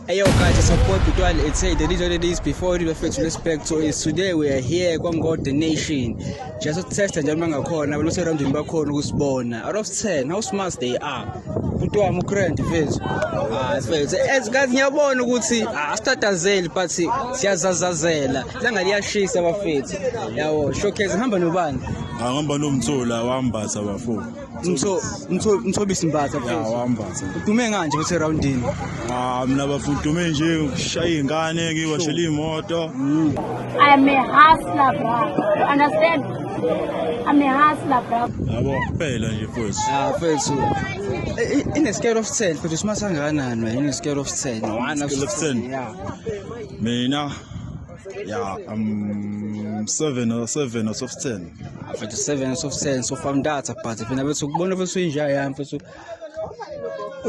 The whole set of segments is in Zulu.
Hey yo guys, it's support Bitwal. It's said the reason it is before we refer to respect. So is today we are here the nation. Just to test and jamanga corner, we around in Bakon who's born. Out of 10, how smart they are. Kutwa mukrent face. As guys nyabona ukuthi start azel but siyazazazela. Langa liyashisa abafethu. Yawo showcase ngihamba nobani? Ngihamba nomthola wambatha bafo. Mthobisi mbatha ya wambatha. Udume kanje kuthi roundini. Mina bafudume nje ukushaya ingane ngiwashela imoto. I am a hustler, bro. You understand? I'm a hustler, bro. Yabo kuphela nje mfowethu. Mfowethu. In a scale of 10, but it's masanganani man, in a scale of 10. One out of 10. Yeah. Mina I'm 7 out of 10. After 7 out of 10, so from that apart, if you never took one of us in Jaya,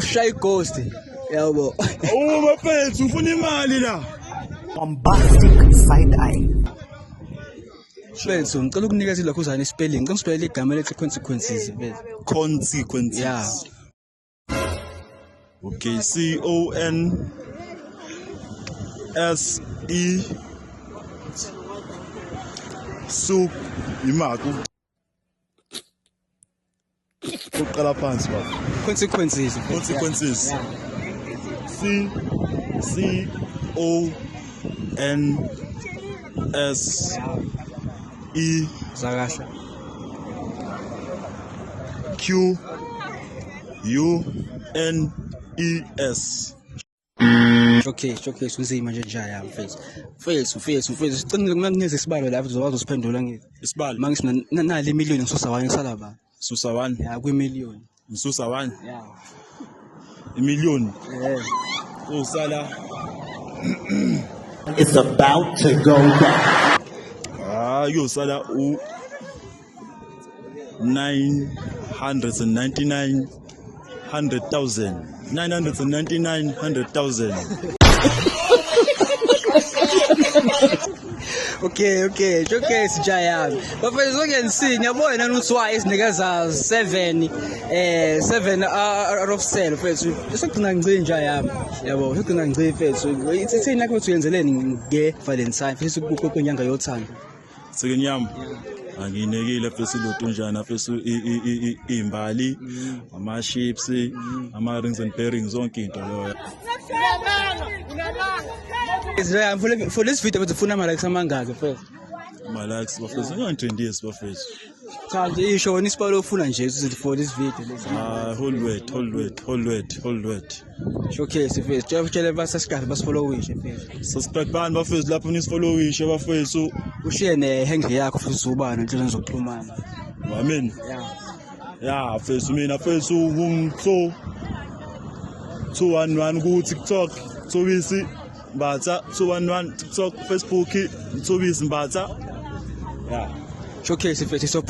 shy ghost. Yabo. Oh mfowethu ufuna imali la. Bombastic side eye. Mfowethu ngicela ukunikeza ilakhuzana spelling. Ngicela uspell igama lethi consequences. Consequences. Yeah. Okay, CONSE su imako. Uqala phansi baba. Consequences. Consequences. Yeah. CONSE Zakasha. QUNES. Showcase unzima nje njaya mfethu. Mfethu siqinile kungakunikeza isibalo lapho uzokwazi usiphendula ngithi. Isibalo. Mangisina nali million ngisusa wani salaba. Susa 1. Ya kwi-million. Ngisusa 1. Yeah. Imillion. Usala. It's about to go down. Yosala 999,100,000. 999,100,000. Okay, showcase Jaya. Bafethu ngiyensini yabona ukuthi isinikeza 7 out of 10 mfethu. Isogcina ngci Jaya. Yabo, isogcina ngci mfethu. Ithini nakho uthi uyenzeleni nge Valentine mfethu kukhokho inyanga yothando. Second yam. Anginekile mfethu lotunjana mfethu imbali, ama chips, ama rings and pairings zonke into leyo. For this video bafuna ama likes amangaki mfethu? My likes bafethu ngi-20 years bafethu. Cha nje isho nisipalo ufuna nje ukuthi for this video lesi. Hold wait. Showcase mfethu. Tshela basasikahle basifollow wishe mfethu. Subscribe bani bafethu lapho nisifollow wishe bafethu. Ushare ne-handle yakho futhi ubani entsheni zokuxhumana. Amen. Yeah, mfethu mina mfethu ungitho 211 ku TikTok, Thobisi Mbatha 211 TikTok, Facebook Thobisi Mbatha. Yeah. Showcase mfethu support